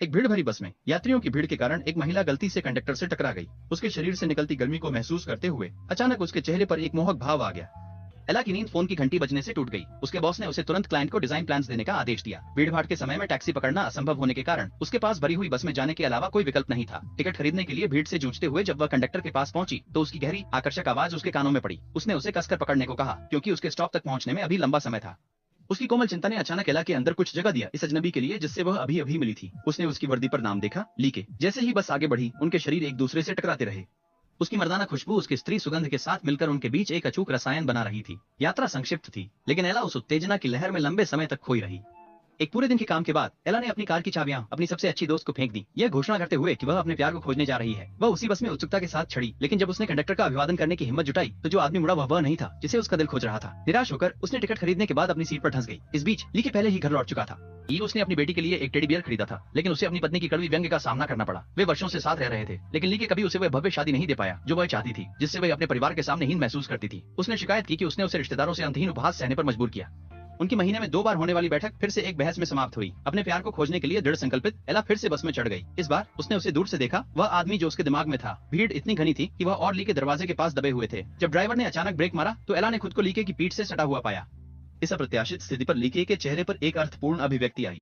एक भीड़ भरी बस में यात्रियों की भीड़ के कारण एक महिला गलती से कंडक्टर से टकरा गई। उसके शरीर से निकलती गर्मी को महसूस करते हुए अचानक उसके चेहरे पर एक मोहक भाव आ गया। एला की नींद फोन की घंटी बजने से टूट गई। उसके बॉस ने उसे तुरंत क्लाइंट को डिजाइन प्लान्स देने का आदेश दिया। भीड़-भाड़ के समय में टैक्सी पकड़ना असंभव होने के कारण उसके पास भरी हुई बस में जाने के अलावा कोई विकल्प नहीं था। टिकट खरीदने के लिए भीड़ से जूझते हुए जब वह कंडक्टर के पास पहुंची तो उसकी गहरी आकर्षक आवाज उसके कानों में पड़ी। उसने उसे कसकर पकड़ने को कहा क्योंकि उसके स्टॉप तक पहुंचने में अभी लंबा समय था। उसकी कोमल चिंता ने अचानक एला के अंदर कुछ जगह दिया इस अजनबी के लिए जिससे वह अभी अभी मिली थी। उसने उसकी वर्दी पर नाम देखा, लीके। जैसे ही बस आगे बढ़ी उनके शरीर एक दूसरे से टकराते रहे। उसकी मर्दाना खुशबू उसकी स्त्री सुगंध के साथ मिलकर उनके बीच एक अचूक रसायन बना रही थी। यात्रा संक्षिप्त थी लेकिन एला उस उत्तेजना की लहर में लंबे समय तक खोई रही। एक पूरे दिन के काम के बाद एला ने अपनी कार की चाबियां अपनी सबसे अच्छी दोस्त को फेंक दी, यह घोषणा करते हुए कि वह अपने प्यार को खोजने जा रही है। वह उसी बस में उत्सुकता के साथ चढ़ी, लेकिन जब उसने कंडक्टर का अभिवादन करने की हिम्मत जुटाई तो जो आदमी मुड़ा वह नहीं था जिसे उसका दिल खोज रहा था। निराश होकर उसने टिकट खरीदने के बाद अपनी सीट पर धंस गई। इस बीच लीके पहले ही घर लौट चुका था। ये उसने अपनी बेटी के लिए एक टेडी बियर खरीदा था, लेकिन उसे अपनी पत्नी की कड़वी व्यंग्य का सामना करना पड़ा। वे वर्षों से साथ रह रहे थे, लेकिन लीके कभी उसे वह भव्य शादी नहीं दे पाया जो वह चाहती थी, जिससे वह अपने परिवार के सामने हीन महसूस करती थी। उसने शिकायत की कि उसने उसे रिश्तेदारों से अंतहीन उपहास सहने पर मजबूर किया। उनकी महीने में 2 बार होने वाली बैठक फिर से एक बहस में समाप्त हुई। अपने प्यार को खोजने के लिए दृढ़ संकल्पित एला फिर से बस में चढ़ गई। इस बार उसने उसे दूर से देखा, वह आदमी जो उसके दिमाग में था। भीड़ इतनी घनी थी कि वह और ली के दरवाजे के पास दबे हुए थे। जब ड्राइवर ने अचानक ब्रेक मारा तो एला ने खुद को लीके की पीठ से सटा हुआ पाया। इस अप्रत्याशित स्थिति पर लीके के चेहरे पर एक अर्थपूर्ण अभिव्यक्ति आई।